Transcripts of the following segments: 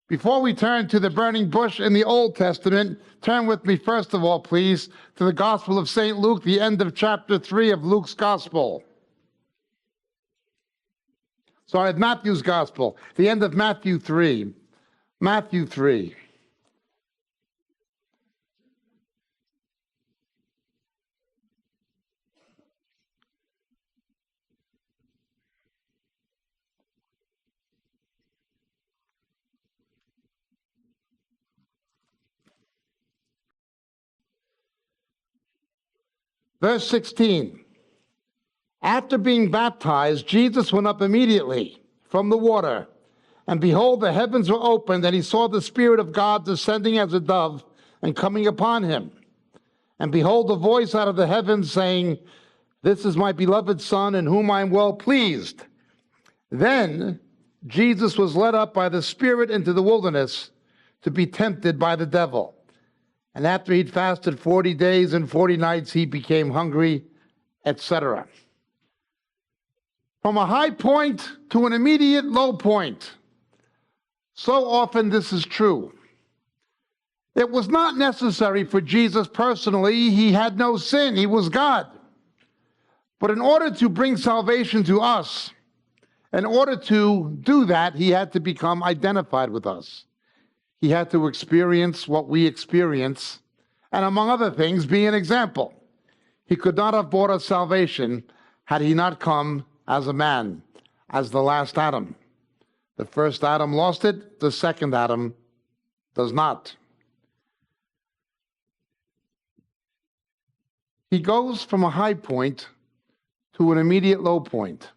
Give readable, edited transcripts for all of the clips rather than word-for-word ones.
Before we turn to the burning bush in the Old Testament, turn with me first of all, please, to the Gospel of St. Luke, the end of chapter 3 of Luke's Gospel. Sorry, Matthew's Gospel, the end of Matthew 3. Matthew 3. Verse 16, after being baptized, Jesus went up immediately from the water, and behold, the heavens were opened, and he saw the Spirit of God descending as a dove and coming upon him. And behold, a voice out of the heavens saying, "This is my beloved Son, in whom I am well pleased." Then Jesus was led up by the Spirit into the wilderness to be tempted by the devil. And after he'd fasted 40 days and 40 nights, he became hungry, etc. From a high point to an immediate low point. So often this is true. It was not necessary for Jesus personally. He had no sin. He was God. But in order to bring salvation to us, in order to do that, he had to become identified with us. He had to experience what we experience, and among other things, be an example. He could not have brought us salvation had he not come as a man, as the last Adam. The first Adam lost it, the second Adam does not. He goes from a high point to an immediate low point.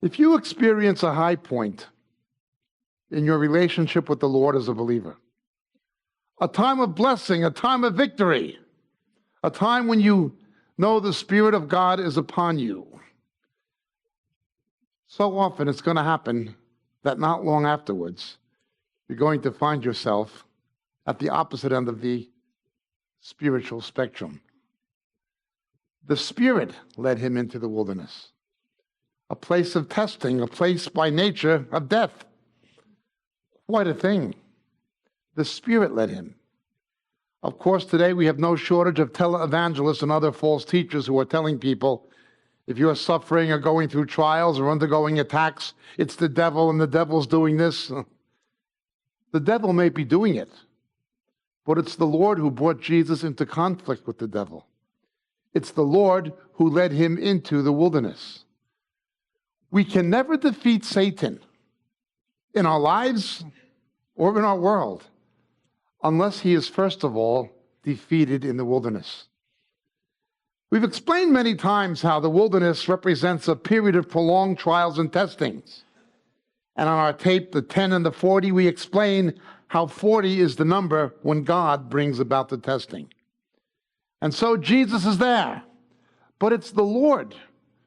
If you experience a high point in your relationship with the Lord as a believer, a time of blessing, a time of victory, a time when you know the Spirit of God is upon you, so often it's going to happen that not long afterwards, you're going to find yourself at the opposite end of the spiritual spectrum. The Spirit led him into the wilderness, a place of testing, a place by nature of death. Quite a thing. The Spirit led him. Of course, today we have no shortage of televangelists and other false teachers who are telling people, if you're suffering or going through trials or undergoing attacks, it's the devil and the devil's doing this. The devil may be doing it, but it's the Lord who brought Jesus into conflict with the devil. It's the Lord who led him into the wilderness. We can never defeat Satan in our lives or in our world unless he is first of all defeated in the wilderness. We've explained many times how the wilderness represents a period of prolonged trials and testings. And on our tape, the 10 and the 40, we explain how 40 is the number when God brings about the testing. And so Jesus is there, but it's the Lord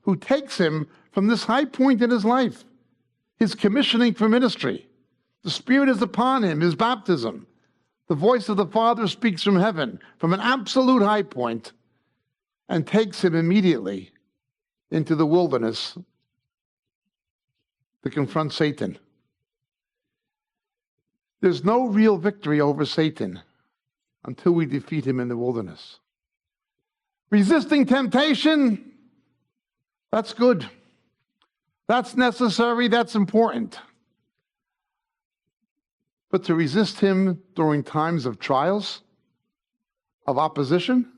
who takes him from this high point in his life, his commissioning for ministry. The Spirit is upon him, his baptism. The voice of the Father speaks from heaven, from an absolute high point, and takes him immediately into the wilderness to confront Satan. There's no real victory over Satan until we defeat him in the wilderness. Resisting temptation, that's good. That's necessary, that's important. But to resist him during times of trials, of opposition,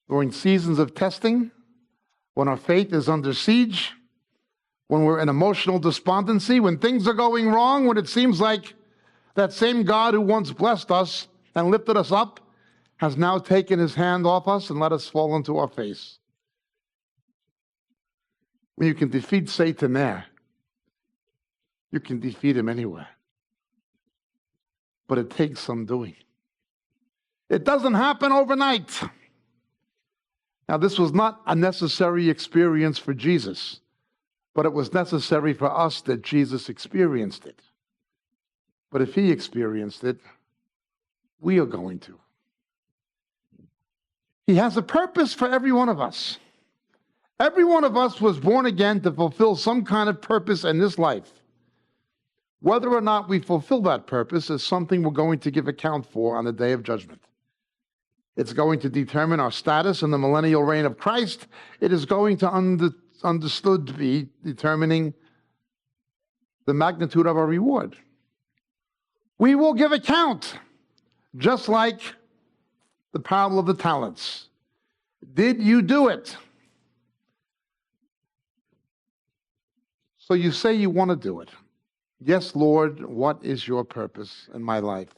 during seasons of testing, when our faith is under siege, when we're in emotional despondency, when things are going wrong, when it seems like that same God who once blessed us and lifted us up has now taken his hand off us and let us fall into our face. When you can defeat Satan there, you can defeat him anywhere. But it takes some doing. It doesn't happen overnight. Now, this was not a necessary experience for Jesus, but it was necessary for us that Jesus experienced it. But if he experienced it, we are going to. He has a purpose for every one of us. Every one of us was born again to fulfill some kind of purpose in this life. Whether or not we fulfill that purpose is something we're going to give account for on the day of judgment. It's going to determine our status in the millennial reign of Christ. It is going to understood to be determining the magnitude of our reward. We will give account, just like the parable of the talents. Did you do it? So you say you want to do it. Yes, Lord, what is your purpose in my life?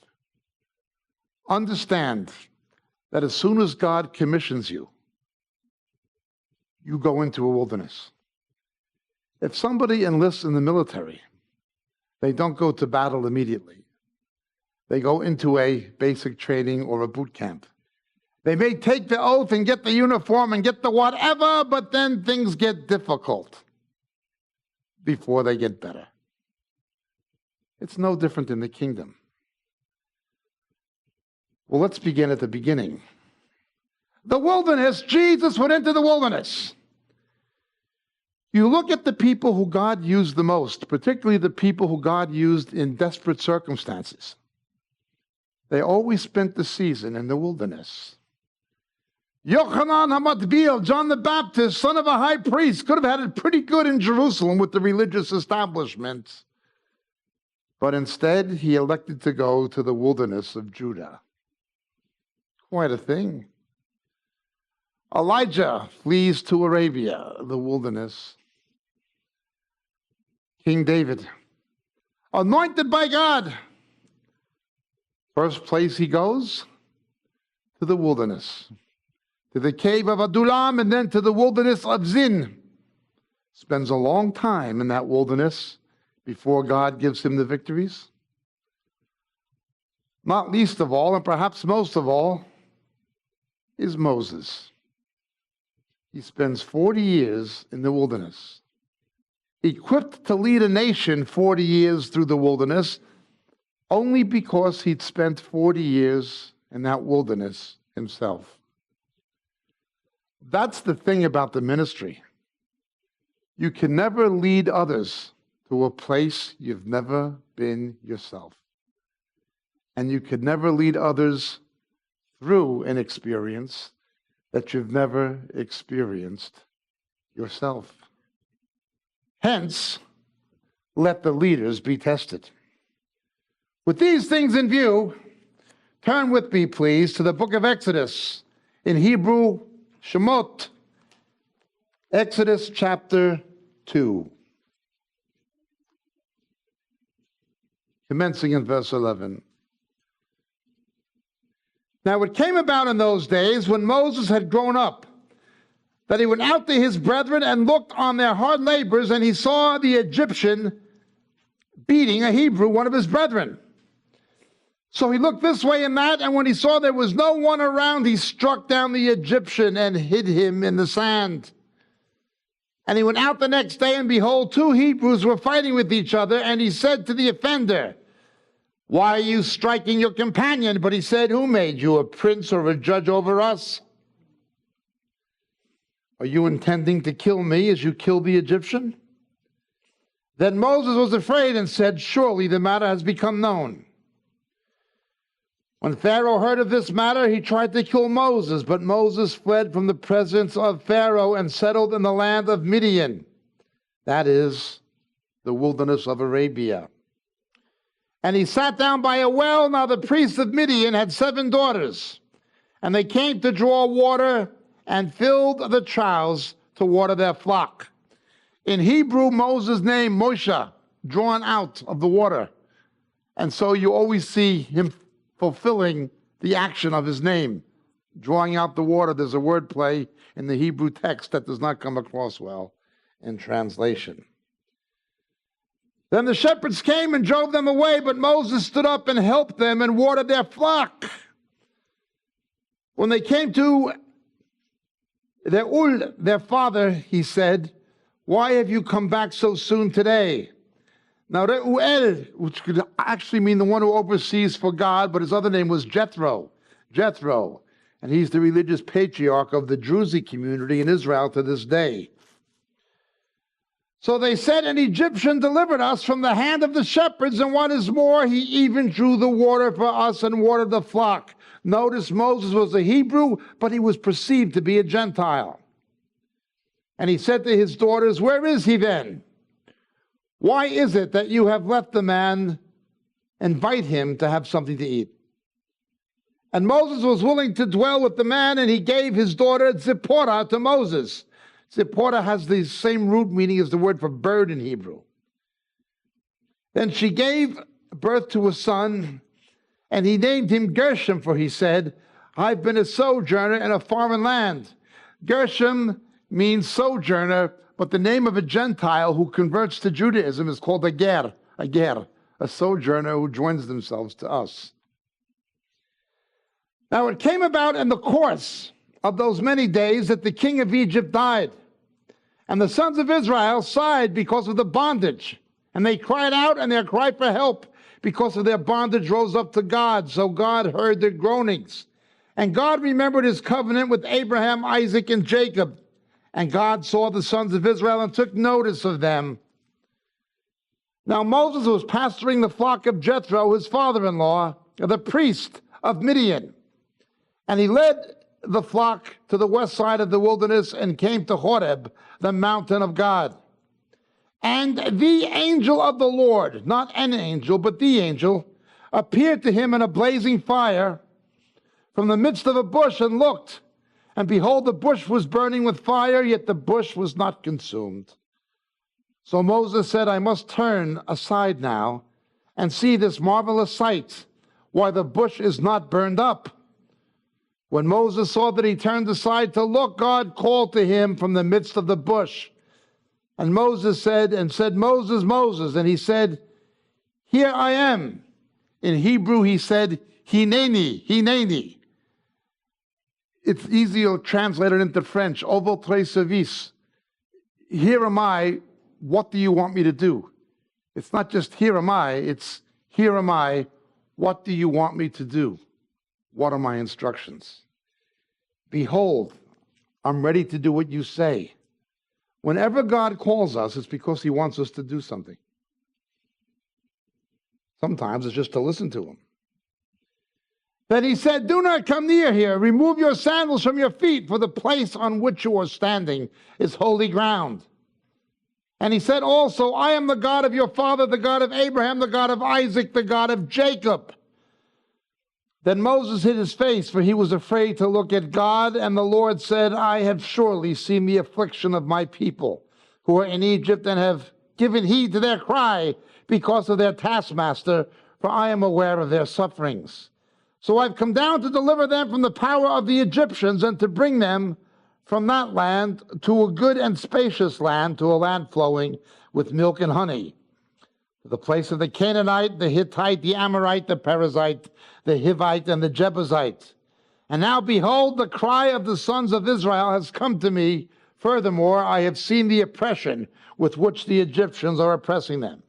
Understand that as soon as God commissions you, you go into a wilderness. If somebody enlists in the military, they don't go to battle immediately. They go into a basic training or a boot camp. They may take the oath and get the uniform and get the whatever, but then things get difficult before they get better. It's no different in the kingdom. Well, let's begin at the beginning. The wilderness, Jesus went into the wilderness. You look at the people who God used the most, particularly the people who God used in desperate circumstances. They always spent the season in the wilderness. Yochanan HaMatbil, John the Baptist, son of a high priest, could have had it pretty good in Jerusalem with the religious establishment. But instead, he elected to go to the wilderness of Judah. Quite a thing. Elijah flees to Arabia, the wilderness. King David, anointed by God. First place he goes, to the wilderness. To the cave of Adullam, and then to the wilderness of Zin. Spends a long time in that wilderness before God gives him the victories. Not least of all, and perhaps most of all, is Moses. He spends 40 years in the wilderness, equipped to lead a nation 40 years through the wilderness, only because he'd spent 40 years in that wilderness himself. That's the thing about the ministry. You can never lead others to a place you've never been yourself. And you could never lead others through an experience that you've never experienced yourself. Hence, let the leaders be tested. With these things in view, turn with me, please, to the book of Exodus. In Hebrew, Shemot, Exodus chapter 2. Commencing in verse 11. Now it came about in those days when Moses had grown up, that he went out to his brethren and looked on their hard labors, and he saw the Egyptian beating a Hebrew, one of his brethren. So he looked this way and that, and when he saw there was no one around, he struck down the Egyptian and hid him in the sand. And he went out the next day, and behold, 2 Hebrews were fighting with each other, and he said to the offender, "Why are you striking your companion?" But he said, "Who made you a prince or a judge over us? Are you intending to kill me as you killed the Egyptian?" Then Moses was afraid and said, "Surely the matter has become known." When Pharaoh heard of this matter, he tried to kill Moses, but Moses fled from the presence of Pharaoh and settled in the land of Midian, that is, the wilderness of Arabia. And he sat down by a well. Now the priest of Midian had 7 daughters, and they came to draw water and filled the troughs to water their flock. In Hebrew, Moses' name, Moshe, drawn out of the water. And so you always see him fulfilling the action of his name, drawing out the water. There's a word play in the Hebrew text that does not come across well in translation. Then the shepherds came and drove them away, but Moses stood up and helped them and watered their flock. When they came to their father, he said, "Why have you come back so soon today?" Now Reuel, which could actually mean the one who oversees for God, but his other name was Jethro, and he's the religious patriarch of the Druze community in Israel to this day. So they said, "An Egyptian delivered us from the hand of the shepherds, and what is more, he even drew the water for us and watered the flock." Notice Moses was a Hebrew, but he was perceived to be a Gentile. And he said to his daughters, "Where is he then? Why is it that you have left the man? Invite him to have something to eat." And Moses was willing to dwell with the man, and he gave his daughter Zipporah to Moses. Zipporah has the same root meaning as the word for bird in Hebrew. Then she gave birth to a son, and he named him Gershom, for he said, "I've been a sojourner in a foreign land." Gershom means sojourner, but the name of a Gentile who converts to Judaism is called a ger, a sojourner who joins themselves to us. Now it came about in the course of those many days that the king of Egypt died, and the sons of Israel sighed because of the bondage, and they cried out, and their cry for help because of their bondage rose up to God. So God heard their groanings, and God remembered his covenant with Abraham, Isaac, and Jacob. And God saw the sons of Israel and took notice of them. Now Moses was pasturing the flock of Jethro, his father-in-law, the priest of Midian. And he led the flock to the west side of the wilderness and came to Horeb, the mountain of God. And the angel of the Lord, not an angel, but the angel, appeared to him in a blazing fire from the midst of a bush, and looked. And behold, the bush was burning with fire, yet the bush was not consumed. So Moses said, "I must turn aside now and see this marvelous sight, why the bush is not burned up." When Moses saw that he turned aside to look, God called to him from the midst of the bush. And Moses said, "Moses, Moses." And he said, "Here I am." In Hebrew, he said, Hineni. It's easier translated into French, "Au votre service." Here am I, what do you want me to do? It's not just here am I, it's here am I, what do you want me to do? What are my instructions? Behold, I'm ready to do what you say. Whenever God calls us, it's because he wants us to do something. Sometimes it's just to listen to him. Then he said, "Do not come near here. Remove your sandals from your feet, for the place on which you are standing is holy ground." And he said also, "I am the God of your father, the God of Abraham, the God of Isaac, the God of Jacob." Then Moses hid his face, for he was afraid to look at God. And the Lord said, "I have surely seen the affliction of my people who are in Egypt, and have given heed to their cry because of their taskmaster, for I am aware of their sufferings. So I've come down to deliver them from the power of the Egyptians, and to bring them from that land to a good and spacious land, to a land flowing with milk and honey, to the place of the Canaanite, the Hittite, the Amorite, the Perizzite, the Hivite, and the Jebusite. And now behold, the cry of the sons of Israel has come to me. Furthermore, I have seen the oppression with which the Egyptians are oppressing them.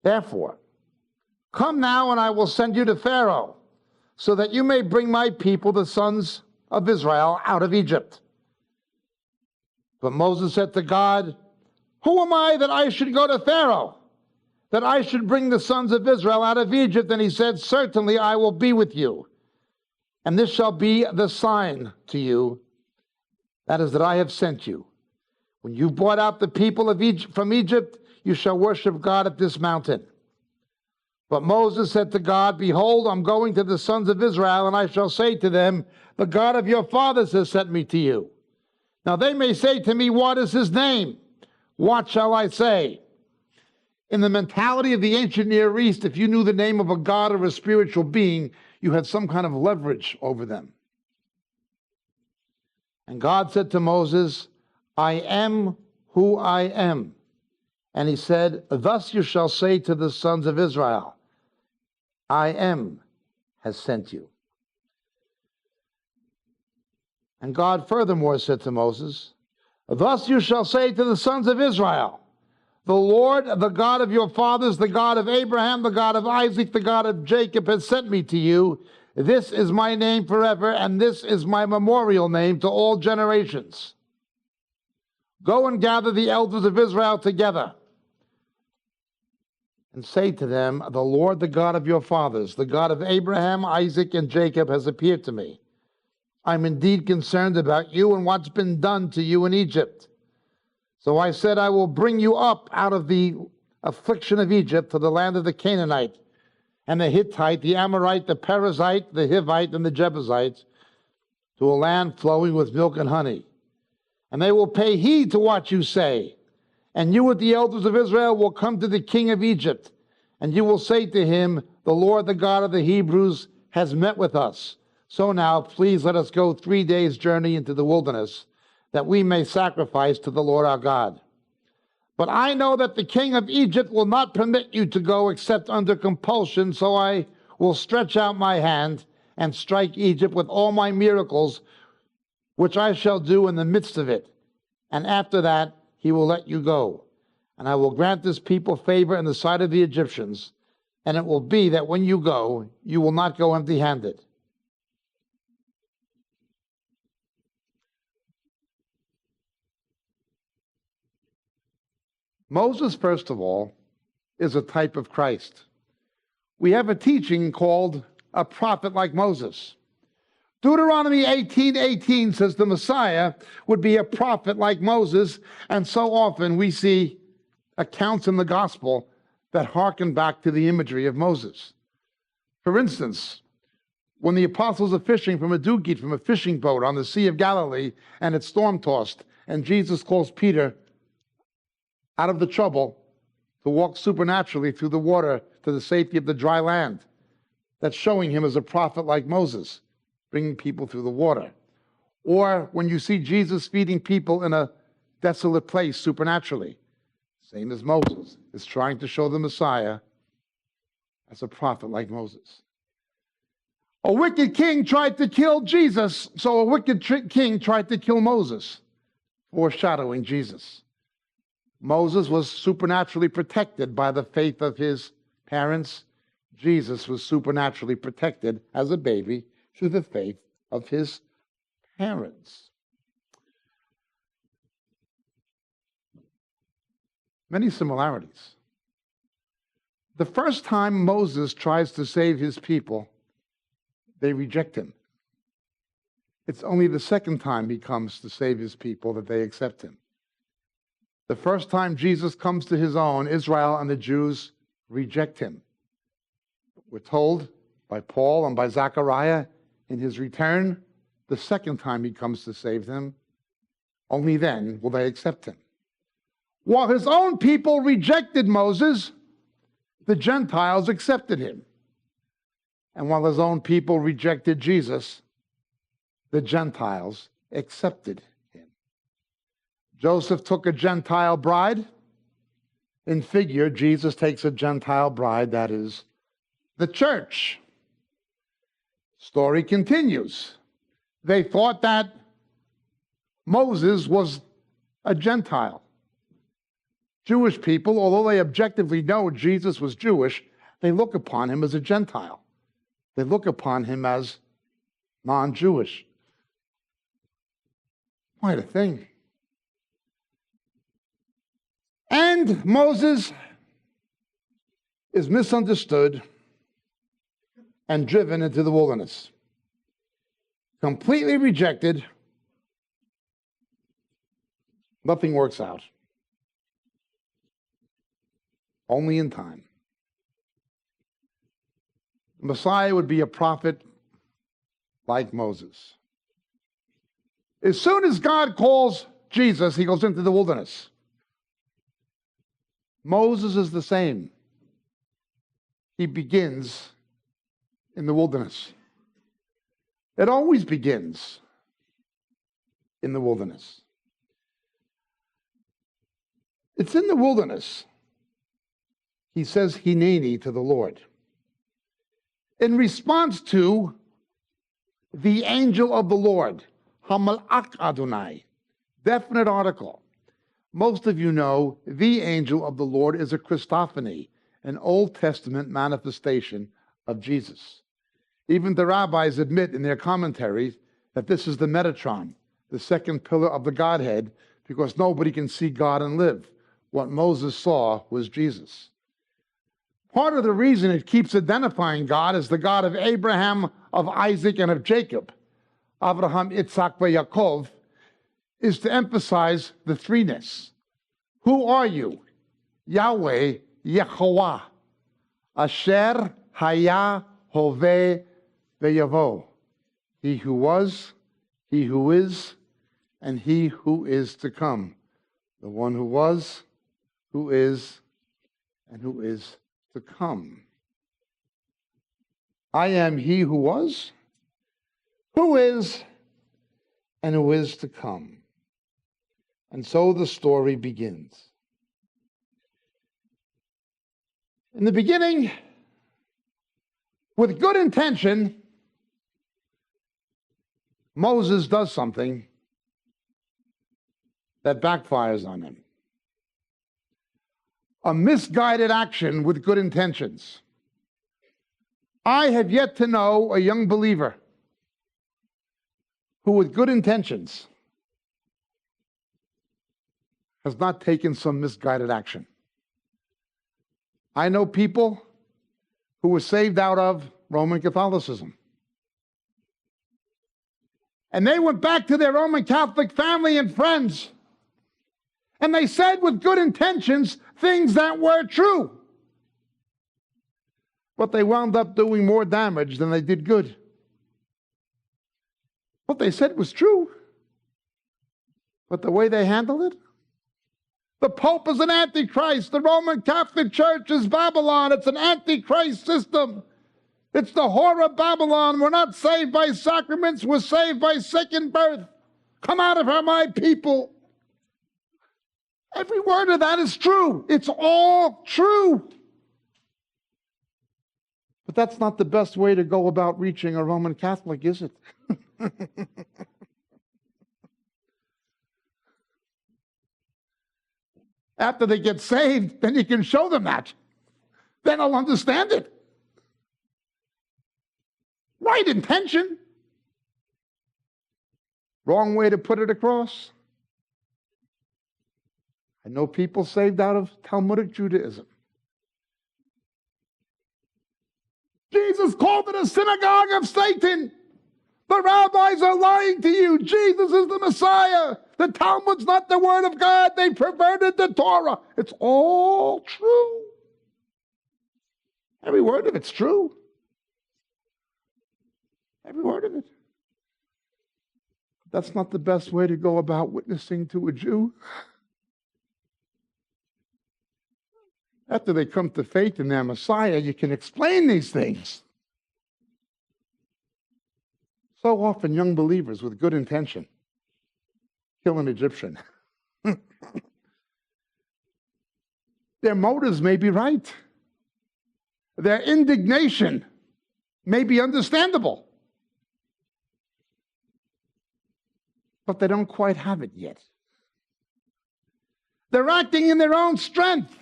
Therefore, come now, and I will send you to Pharaoh, so that you may bring my people, the sons of Israel, out of Egypt." But Moses said to God, "Who am I that I should go to Pharaoh, that I should bring the sons of Israel out of Egypt. And he said, certainly I will be with you. And this shall be the sign to you, that is, that I have sent you. When you brought out the people of Egypt from Egypt, you shall worship God at this mountain. But Moses said to God, behold, I'm going to the sons of Israel, and I shall say to them, the God of your fathers has sent me to you. Now they may say to me, what is his name? What shall I say? In the mentality of the ancient Near East, if you knew the name of a god or a spiritual being, you had some kind of leverage over them. And God said to Moses, I am who I am. And he said, thus you shall say to the sons of Israel, I am has sent you. And God furthermore said to Moses, thus you shall say to the sons of Israel, the Lord, the God of your fathers, the God of Abraham, the God of Isaac, the God of Jacob has sent me to you. This is my name forever, and this is my memorial name to all generations. Go and gather the elders of Israel together and say to them, the Lord, the God of your fathers, the God of Abraham, Isaac, and Jacob has appeared to me. I'm indeed concerned about you and what's been done to you in Egypt. So I said, I will bring you up out of the affliction of Egypt to the land of the Canaanite and the Hittite, the Amorite, the Perizzite, the Hivite, and the Jebusite, to a land flowing with milk and honey. And they will pay heed to what you say. And you with the elders of Israel will come to the king of Egypt, and you will say to him, the Lord, the God of the Hebrews, has met with us. So now, please let us go 3 days' journey into the wilderness, that we may sacrifice to the Lord our God. But I know that the king of Egypt will not permit you to go except under compulsion, so I will stretch out my hand and strike Egypt with all my miracles, which I shall do in the midst of it. And after that, he will let you go. And I will grant this people favor in the sight of the Egyptians. And it will be that when you go, you will not go empty-handed. Moses, first of all, is a type of Christ. We have a teaching called a prophet like Moses. Deuteronomy 18:18 says the Messiah would be a prophet like Moses, and so often we see accounts in the gospel that harken back to the imagery of Moses. For instance, when the apostles are fishing from a dugit, from a fishing boat on the Sea of Galilee, and it's storm-tossed, and Jesus calls Peter out of the trouble to walk supernaturally through the water to the safety of the dry land, that's showing him as a prophet like Moses, bringing people through the water. Or when you see Jesus feeding people in a desolate place supernaturally, same as Moses, is trying to show the Messiah as a prophet like Moses. A wicked king tried to kill Jesus, so a wicked king tried to kill Moses, foreshadowing Jesus. Moses was supernaturally protected by the faith of his parents. Jesus was supernaturally protected as a baby through the faith of his parents. Many similarities. The first time Moses tries to save his people, they reject him. It's only the second time he comes to save his people that they accept him. The first time Jesus comes to his own, Israel and the Jews reject him. We're told by Paul and by Zechariah in his return, the second time he comes to save them, only then will they accept him. While his own people rejected Moses, the Gentiles accepted him. And while his own people rejected Jesus, the Gentiles accepted him. Joseph took a Gentile bride. In figure, Jesus takes a Gentile bride, that is the church. Story continues. They thought that Moses was a Gentile. Jewish people, although they objectively know Jesus was Jewish, they look upon him as a Gentile. They look upon him as non-Jewish. Quite a thing. And Moses is misunderstood and driven into the wilderness. Completely rejected, nothing works out. Only in time. The Messiah would be a prophet like Moses. As soon as God calls Jesus, he goes into the wilderness. Moses is the same. He begins in the wilderness. It always begins in the wilderness. It's in the wilderness. He says Hineni to the Lord. In response to the angel of the Lord, Hamalak Adonai, definite article. Most of you know the angel of the Lord is a Christophany, an Old Testament manifestation of Jesus. Even the rabbis admit in their commentaries that this is the Metatron, the second pillar of the Godhead, because nobody can see God and live. What Moses saw was Jesus. Part of the reason it keeps identifying God as the God of Abraham, of Isaac, and of Jacob, Abraham, Yitzhak, and Yaakov, is to emphasize the threeness. Who are you? Yahweh, Yehovah, Asher, Haya, Hoveh, Veyavo. He who was, he who is, and he who is to come. The one who was, who is, and who is to come. I am he who was, who is, and who is to come. And so the story begins. In the beginning, with good intention, Moses does something that backfires on him. A misguided action with good intentions. I have yet to know a young believer who, with good intentions, has not taken some misguided action. I know people who were saved out of Roman Catholicism. And they went back to their Roman Catholic family and friends. And they said with good intentions things that were true. But they wound up doing more damage than they did good. What they said was true. But the way they handled it? The Pope is an antichrist. The Roman Catholic Church is Babylon. It's an antichrist system. It's the whore of Babylon. We're not saved by sacraments. We're saved by second birth. Come out of her, my people. Every word of that is true. It's all true. But that's not the best way to go about reaching a Roman Catholic, is it? After they get saved, then you can show them that. Then they'll understand it. Right intention. Wrong way to put it across. I know people saved out of Talmudic Judaism. Jesus called it a synagogue of Satan. The rabbis are lying to you. Jesus is the Messiah. The Talmud's not the word of God. They perverted the Torah. It's all true. Every word of it's true. Every word of it. That's not the best way to go about witnessing to a Jew. After they come to faith in their Messiah, you can explain these things. So often, young believers with good intention kill an Egyptian. Their motives may be right. Their indignation may be understandable. But they don't quite have it yet. They're acting in their own strength.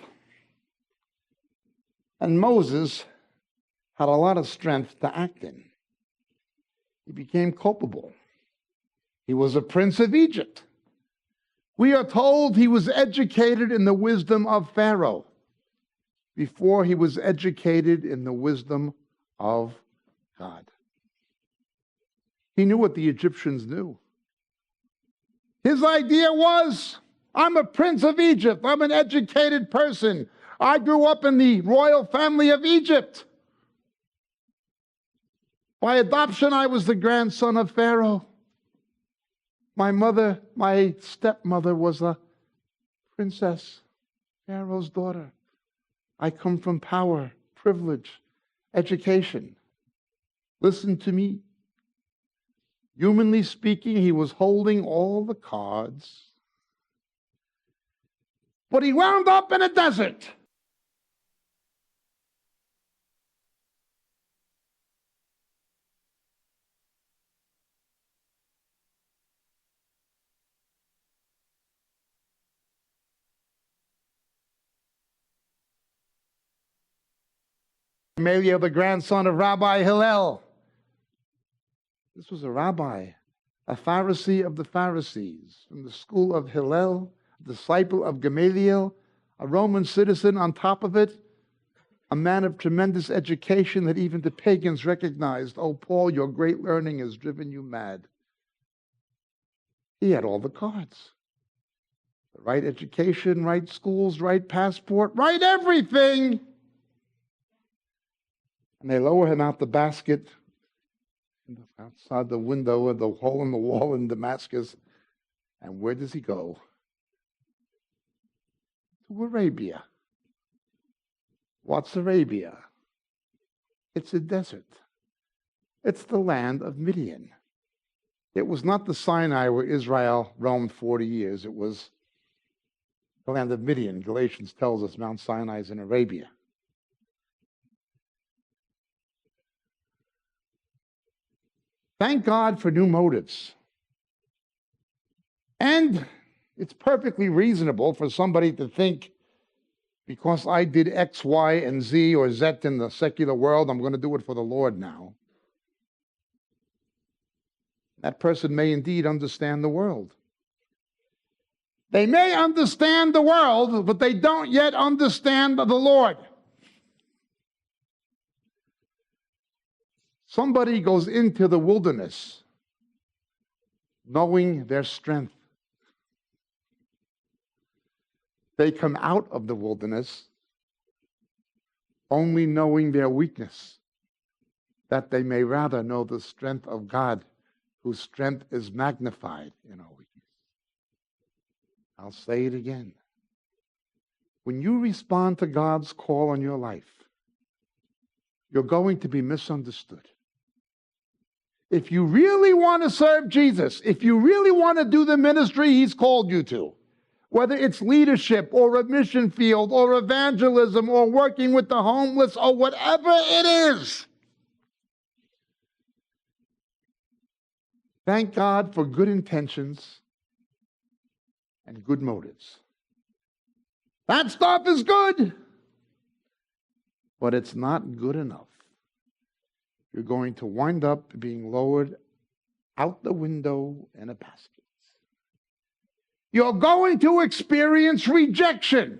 And Moses had a lot of strength to act in. He became culpable. He was a prince of Egypt. We are told he was educated in the wisdom of Pharaoh. before he was educated in the wisdom of God. He knew what the Egyptians knew. His idea was, I'm a prince of Egypt. I'm an educated person. I grew up in the royal family of Egypt. By adoption, I was the grandson of Pharaoh. My stepmother was a princess, Pharaoh's daughter. I come from power, privilege, education. Listen to me. Humanly speaking, he was holding all the cards, but he wound up in a desert. Gamaliel, the grandson of Rabbi Hillel. This was a rabbi, a Pharisee of the Pharisees, from the school of Hillel, a disciple of Gamaliel, a Roman citizen on top of it, a man of tremendous education that even the pagans recognized. Oh, Paul, your great learning has driven you mad. He had all the cards. The right education, right schools, right passport, right everything. And they lower him out the basket outside the window of the hole in the wall in Damascus. And where does he go? To Arabia. What's Arabia? It's a desert. It's the land of Midian. It was not the Sinai where Israel roamed 40 years. It was the land of Midian. Galatians tells us Mount Sinai is in Arabia. Thank God for new motives. And it's perfectly reasonable for somebody to think, because I did X, Y, and Z or Z in the secular world, I'm going to do it for the Lord now. That person may indeed understand the world. They may understand the world, but they don't yet understand the Lord. Somebody goes into the wilderness knowing their strength. They come out of the wilderness only knowing their weakness, that they may rather know the strength of God, whose strength is magnified in our weakness. I'll say it again. When you respond to God's call on your life, you're going to be misunderstood. If you really want to serve Jesus, if you really want to do the ministry he's called you to, whether it's leadership or a mission field or evangelism or working with the homeless or whatever it is, thank God for good intentions and good motives. That stuff is good, but it's not good enough. You're going to wind up being lowered out the window in a basket. You're going to experience rejection.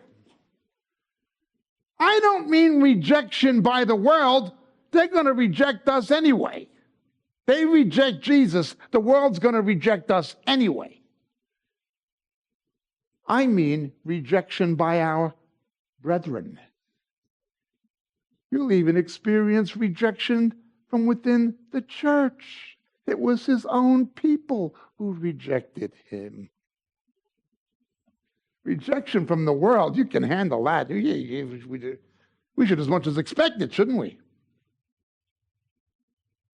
I don't mean rejection by the world. They're going to reject us anyway. They reject Jesus, the world's going to reject us anyway. I mean rejection by our brethren. You'll even experience rejection from within the church. It was his own people who rejected him. Rejection from the world, you can handle that. We should as much as expect it, shouldn't we?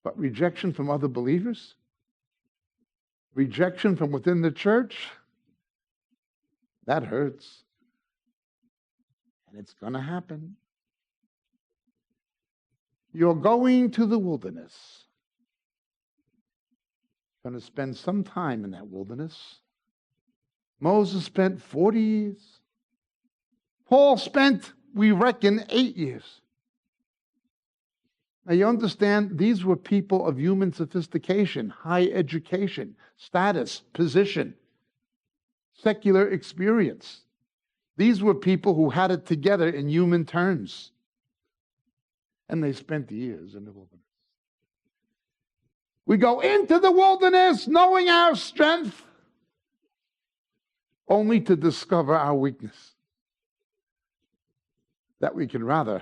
But rejection from other believers? Rejection from within the church? That hurts. And it's going to happen. You're going to the wilderness. You're going to spend some time in that wilderness. Moses spent 40 years. Paul spent, we reckon, 8 years. Now you understand, these were people of human sophistication, high education, status, position, secular experience. These were people who had it together in human terms. And they spent years in the wilderness. We go into the wilderness knowing our strength, only to discover our weakness. That we can rather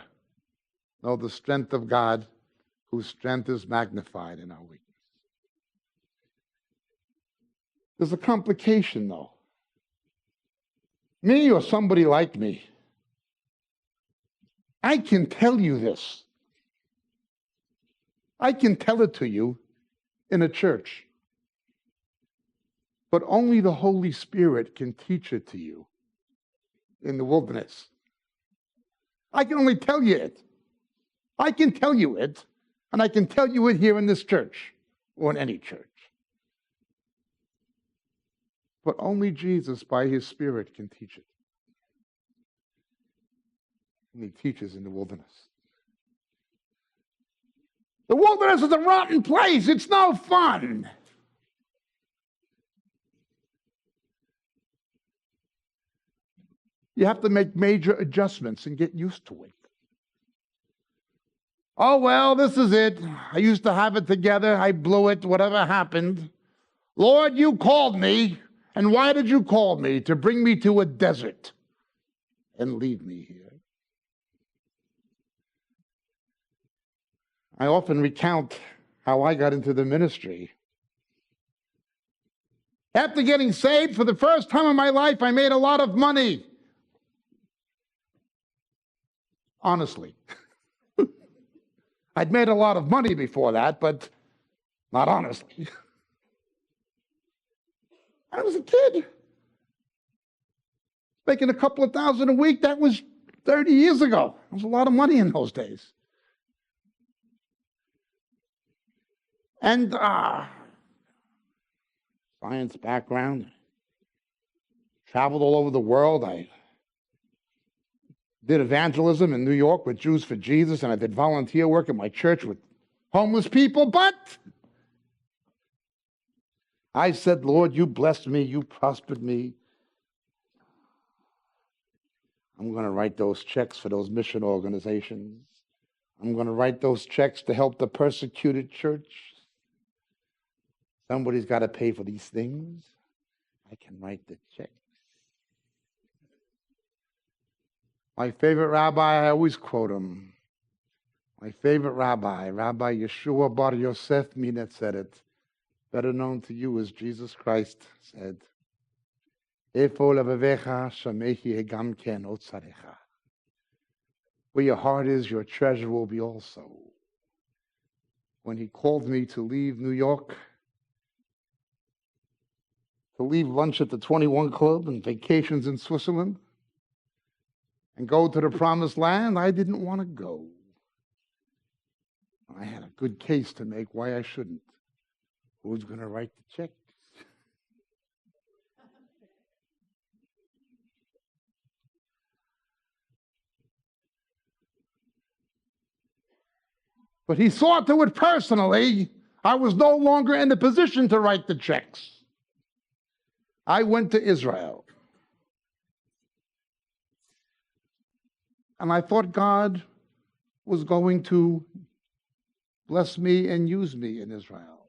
know the strength of God, whose strength is magnified in our weakness. There's a complication, though. Me or somebody like me, I can tell you this. I can tell it to you in a church. But only the Holy Spirit can teach it to you in the wilderness. I can only tell you it. I can tell you it, and I can tell you it here in this church or in any church. But only Jesus, by his Spirit, can teach it. And he teaches in the wilderness. The wilderness is a rotten place. It's no fun. You have to make major adjustments and get used to it. Oh, well, this is it. I used to have it together. I blew it. Whatever happened. Lord, you called me. And why did you call me? To bring me to a desert and leave me here. I often recount how I got into the ministry. After getting saved, for the first time in my life, I made a lot of money. Honestly. I'd made a lot of money before that, but not honestly. I was a kid. Making a couple of $1,000 a week, that was 30 years ago. It was a lot of money in those days. And science background. Traveled all over the world. I did evangelism in New York with Jews for Jesus, and I did volunteer work at my church with homeless people, but I said, Lord, you blessed me, you prospered me. I'm going to write those checks for those mission organizations. I'm going to write those checks to help the persecuted church. Somebody's got to pay for these things. I can write the checks. My favorite rabbi, I always quote him. My favorite rabbi, Rabbi Yeshua Bar Yosef Minetzeret, better known to you as Jesus Christ, said, Efo levavecha shamehi hegam ken otzarecha. Where your heart is, your treasure will be also. When he called me to leave New York, to leave lunch at the 21 Club and vacations in Switzerland, and go to the promised land, I didn't want to go. I had a good case to make why I shouldn't. Who's going to write the check? But he saw to it personally. I was no longer in the position to write the checks. I went to Israel. And I thought God was going to bless me and use me in Israel.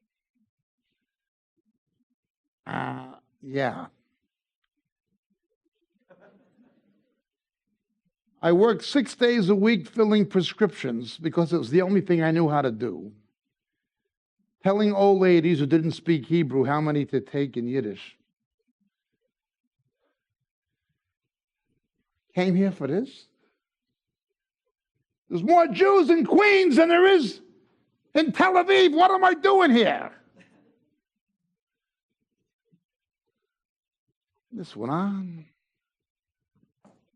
Yeah. I worked 6 days a week filling prescriptions because it was the only thing I knew how to do. Telling old ladies who didn't speak Hebrew how many to take in Yiddish. Came here for this? There's more Jews in Queens than there is in Tel Aviv. What am I doing here? This went on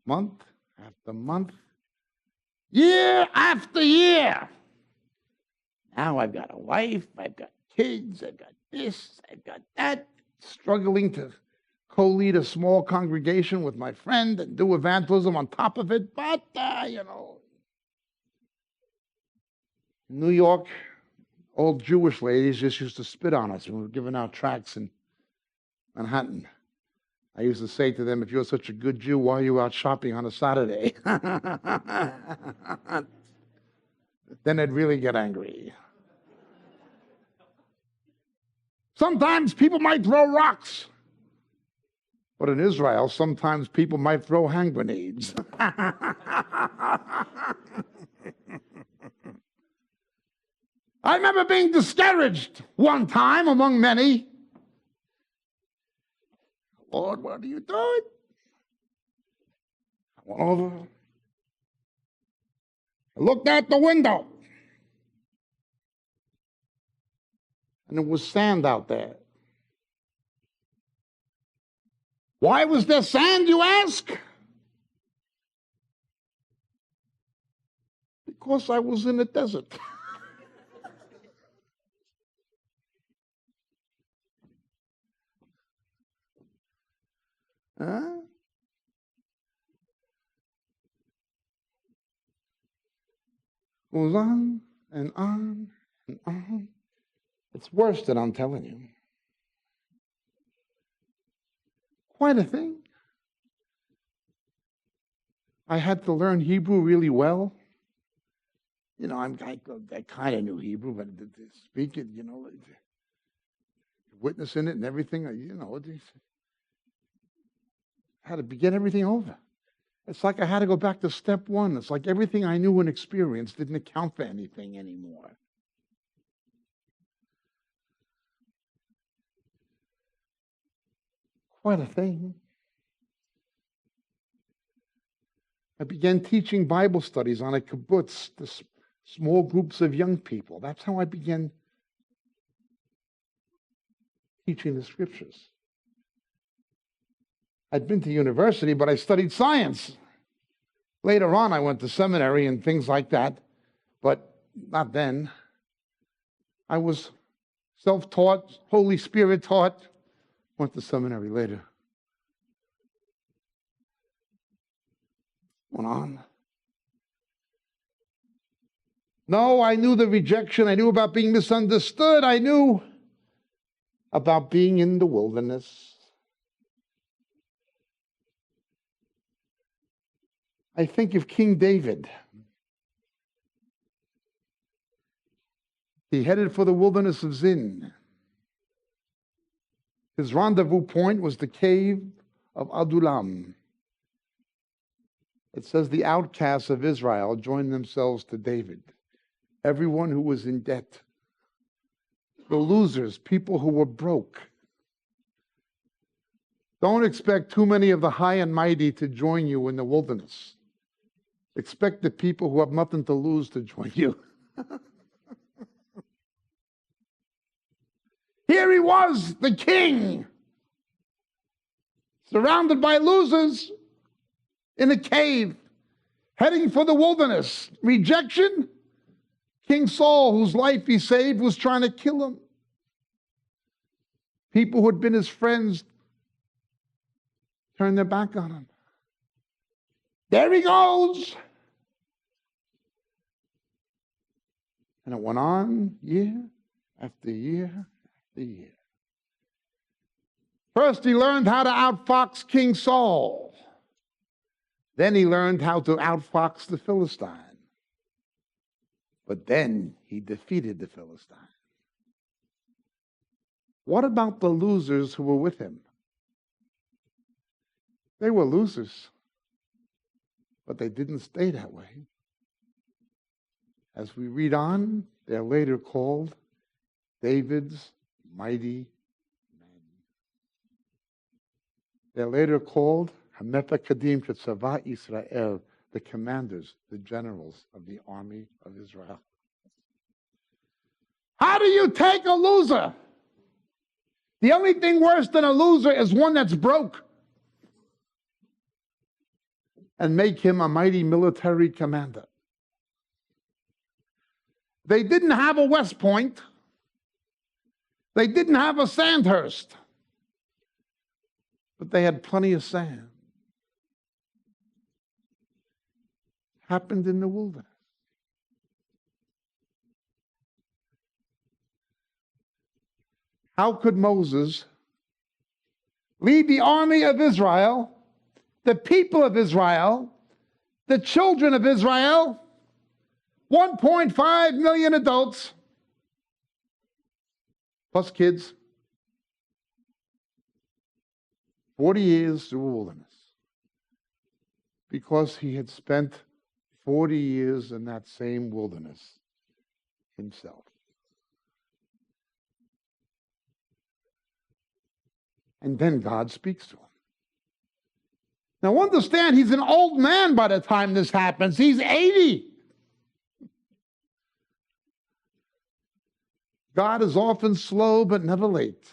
month after month, year after year. Now I've got a wife, I've got kids, I've got this, I've got that, struggling to co-lead a small congregation with my friend and do evangelism on top of it, but, New York, old Jewish ladies just used to spit on us when we were giving out tracts in Manhattan. I used to say to them, if you're such a good Jew, why are you out shopping on a Saturday? Then they'd really get angry. Sometimes people might throw rocks. But in Israel, sometimes people might throw hand grenades. I remember being discouraged one time among many. Lord, what are you doing? I went over. I looked out the window. And there was sand out there. Why was there sand, you ask? Because I was in the desert. Huh? Goes on and on and on. It's worse than I'm telling you. Quite a thing. I had to learn Hebrew really well. You know, I kind of knew Hebrew, but to speak it, you know, witness in it and everything, you know, I had to begin everything over. It's like I had to go back to step one. It's like everything I knew and experienced didn't account for anything anymore. Quite a thing. I began teaching Bible studies on a kibbutz to small groups of young people. That's how I began teaching the scriptures. I'd been to university, but I studied science. Later on, I went to seminary and things like that, but not then. I was self-taught, Holy Spirit taught. Went to seminary later. Went on. No, I knew the rejection. I knew about being misunderstood. I knew about being in the wilderness. I think of King David. He headed for the wilderness of Zin. His rendezvous point was the cave of Adullam. It says the outcasts of Israel joined themselves to David. Everyone who was in debt. The losers, people who were broke. Don't expect too many of the high and mighty to join you in the wilderness. Expect the people who have nothing to lose to join you. Here he was, the king, surrounded by losers in a cave, heading for the wilderness. Rejection? King Saul, whose life he saved, was trying to kill him. People who had been his friends turned their back on him. There he goes. And it went on year after year after year. First, he learned how to outfox King Saul. Then he learned how to outfox the Philistine. But then he defeated the Philistine. What about the losers who were with him? They were losers, but they didn't stay that way. As we read on, they're later called David's mighty men. They're later called Hamepakadim Ketzava Israel, the commanders, the generals of the army of Israel. How do you take a loser? The only thing worse than a loser is one that's broke, and make him a mighty military commander. They didn't have a West Point. They didn't have a Sandhurst. But they had plenty of sand. Happened in the wilderness. How could Moses lead the army of Israel, the people of Israel, the children of Israel, 1.5 million adults, plus kids, 40 years through a wilderness. Because he had spent 40 years in that same wilderness himself. And then God speaks to him. Now understand, he's an old man by the time this happens. He's 80. God is often slow but never late.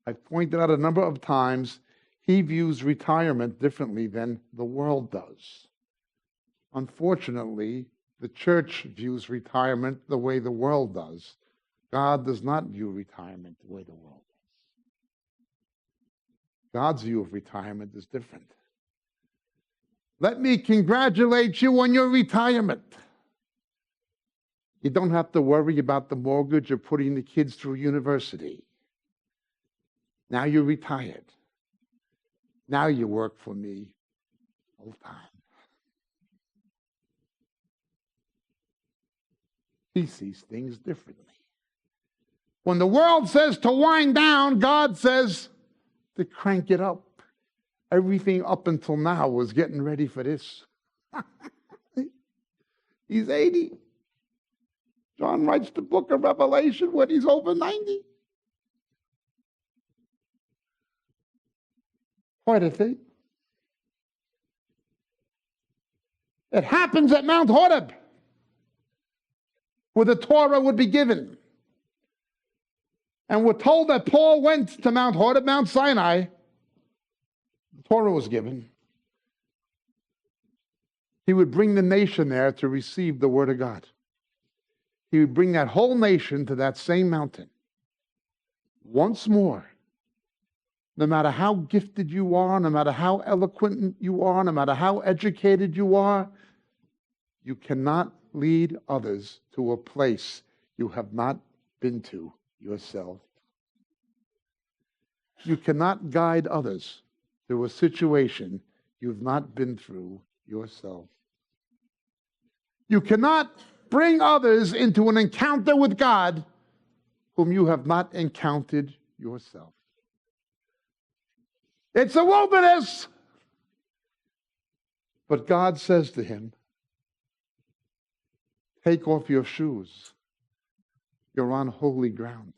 I've pointed out a number of times he views retirement differently than the world does. Unfortunately, the church views retirement the way the world does. God does not view retirement the way the world does. God's view of retirement is different. Let me congratulate you on your retirement. You don't have to worry about the mortgage or putting the kids through university. Now you're retired. Now you work for me full time. He sees things differently. When the world says to wind down, God says to crank it up. Everything up until now was getting ready for this. He's 80. John writes the book of Revelation when he's over 90. Quite a thing. It happens at Mount Horeb, where the Torah would be given. And we're told that Paul went to Mount Horeb, Mount Sinai. The Torah was given. He would bring the nation there to receive the word of God. He would bring that whole nation to that same mountain. Once more. No matter how gifted you are, no matter how eloquent you are, no matter how educated you are, you cannot lead others to a place you have not been to yourself. You cannot guide others through a situation you've not been through yourself. You cannot bring others into an encounter with God whom you have not encountered yourself. It's a wilderness. But God says to him, take off your shoes. You're on holy ground.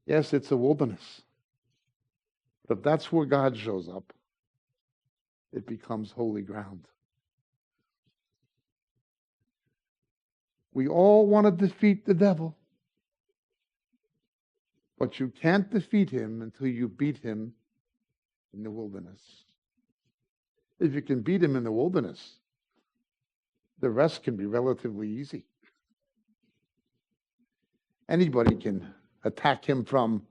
Yes, it's a wilderness. But if that's where God shows up, it becomes holy ground. We all want to defeat the devil. But you can't defeat him until you beat him in the wilderness. If you can beat him in the wilderness, the rest can be relatively easy. Anybody can attack him from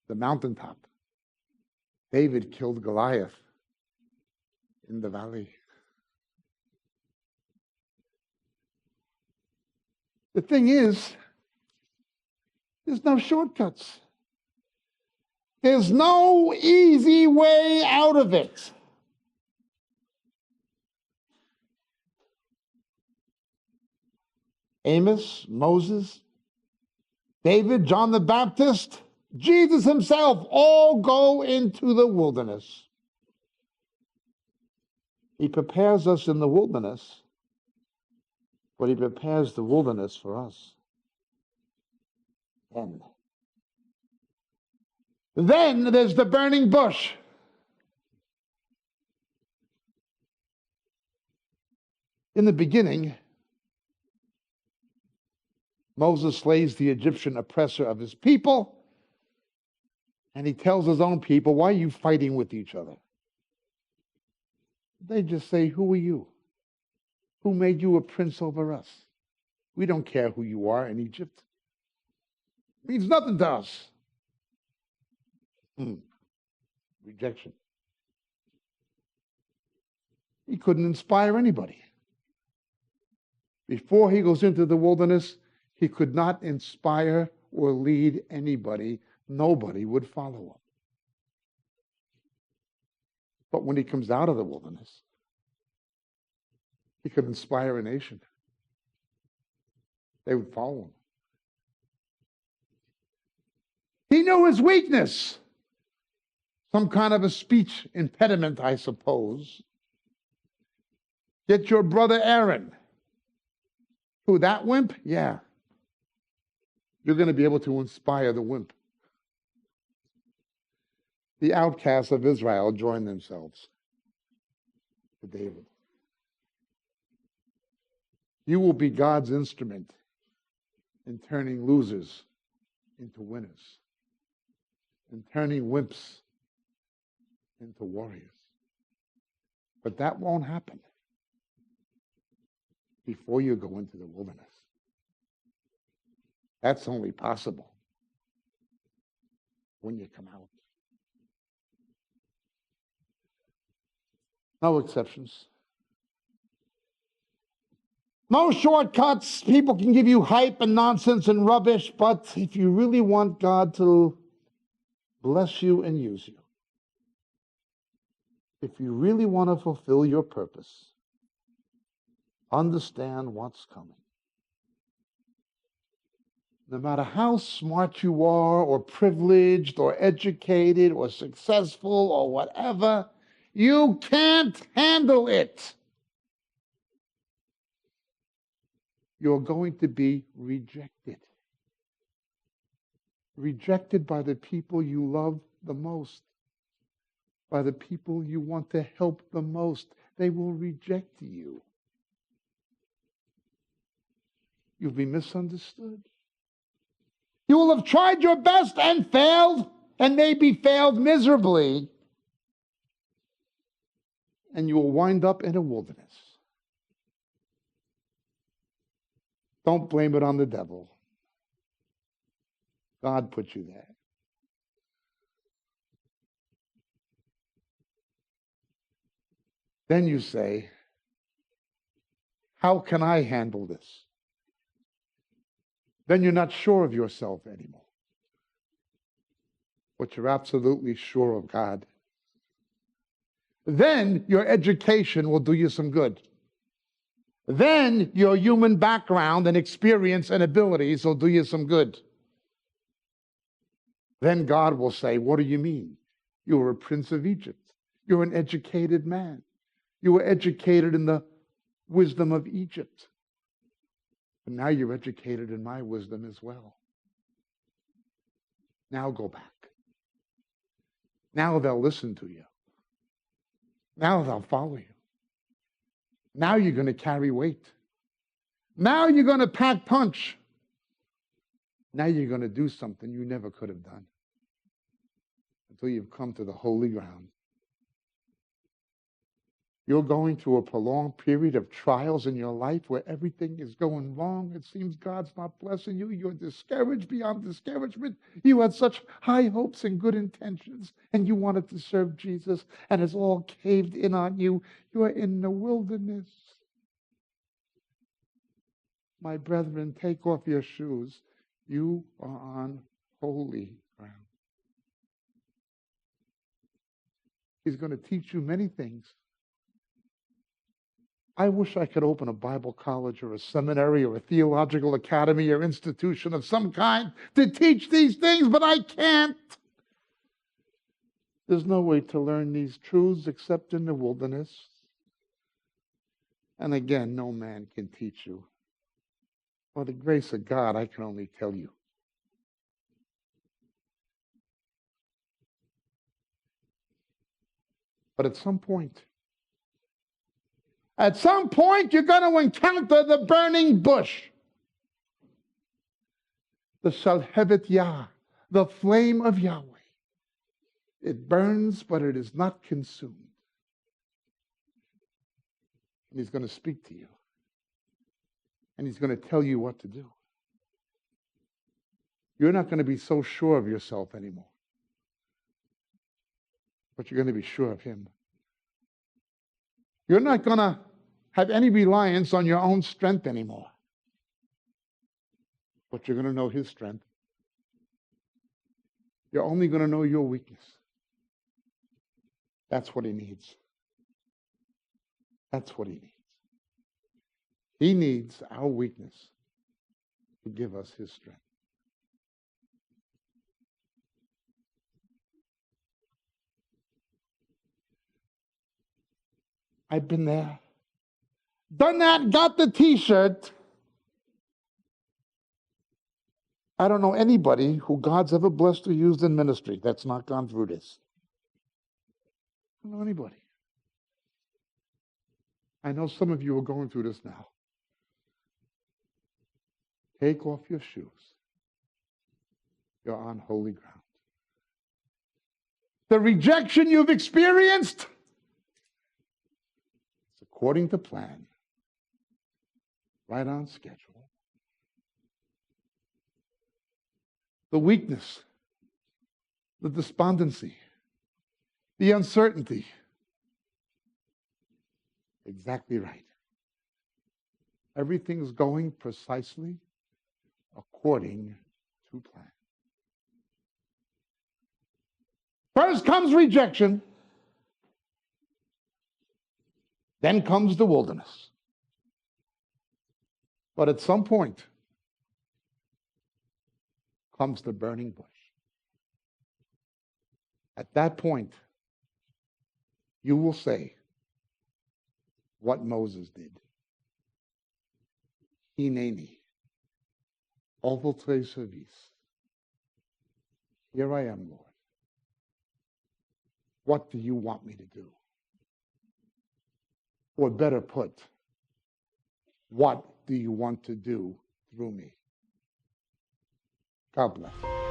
the mountaintop. David killed Goliath in the valley. The thing is, there's no shortcuts. There's no easy way out of it. Amos, Moses, David, John the Baptist, Jesus himself all go into the wilderness. He prepares us in the wilderness, but he prepares the wilderness for us. Then there's the burning bush. In the beginning, Moses slays the Egyptian oppressor of his people, and he tells his own people, why are you fighting with each other? They just say, who are you? Who made you a prince over us? We don't care who you are in Egypt. It means nothing to us. Rejection. He couldn't inspire anybody. Before he goes into the wilderness, He could not inspire or lead anybody. Nobody would follow him. But when he comes out of the wilderness, he could inspire a nation. They would follow him. He knew his weakness. Some kind of a speech impediment, I suppose. Get your brother Aaron. Who, that wimp? Yeah. You're going to be able to inspire the wimp. The outcasts of Israel joined themselves to David. You will be God's instrument in turning losers into winners, in turning wimps into warriors. But that won't happen before you go into the wilderness. That's only possible when you come out. No exceptions. No shortcuts. People can give you hype and nonsense and rubbish, but if you really want God to bless you and use you, if you really want to fulfill your purpose, understand what's coming. No matter how smart you are, or privileged, or educated, or successful, or whatever, you can't handle it. You're going to be rejected. Rejected by the people you love the most, by the people you want to help the most. They will reject you. You'll be misunderstood. You will have tried your best and failed, and maybe failed miserably. And you will wind up in a wilderness. Don't blame it on the devil. God put you there. Then you say, how can I handle this? Then you're not sure of yourself anymore. But you're absolutely sure of God. Then your education will do you some good. Then your human background and experience and abilities will do you some good. Then God will say, what do you mean? You were a prince of Egypt. You're an educated man. You were educated in the wisdom of Egypt. But now you're educated in my wisdom as well. Now go back. Now they'll listen to you. Now they'll follow you. Now you're going to carry weight. Now you're going to pack punch. Now you're going to do something you never could have done until you've come to the holy ground. You're going through a prolonged period of trials in your life where everything is going wrong. It seems God's not blessing you. You're discouraged beyond discouragement. You had such high hopes and good intentions, and you wanted to serve Jesus, and it's all caved in on you. You are in the wilderness. My brethren, take off your shoes. You are on holy ground. He's going to teach you many things. I wish I could open a Bible college or a seminary or a theological academy or institution of some kind to teach these things, but I can't. There's no way to learn these truths except in the wilderness. And again, no man can teach you. By the grace of God, I can only tell you. But at some point, you're going to encounter the burning bush. The Shalhevet Yah, the flame of Yahweh. It burns, but it is not consumed. And he's going to speak to you. And he's going to tell you what to do. You're not going to be so sure of yourself anymore. But you're going to be sure of him. You're not going to have any reliance on your own strength anymore. but you're going to know his strength. You're only going to know your weakness. That's what he needs. That's what he needs. He needs our weakness to give us his strength. I've been there, done that, got the t-shirt. I don't know anybody who God's ever blessed or used in ministry that's not gone through this. I don't know anybody. I know some of you are going through this now. Take off your shoes. You're on holy ground. The rejection you've experienced, it's according to plan, right on schedule. The weakness, the despondency, the uncertainty, exactly right. Everything's going precisely according to plan. First comes rejection, then comes the wilderness. But at some point comes the burning bush. At that point, you will say what Moses did. Hineni, votre service. Here I am, Lord. What do you want me to do? Or better put, what do you want to do through me? God bless.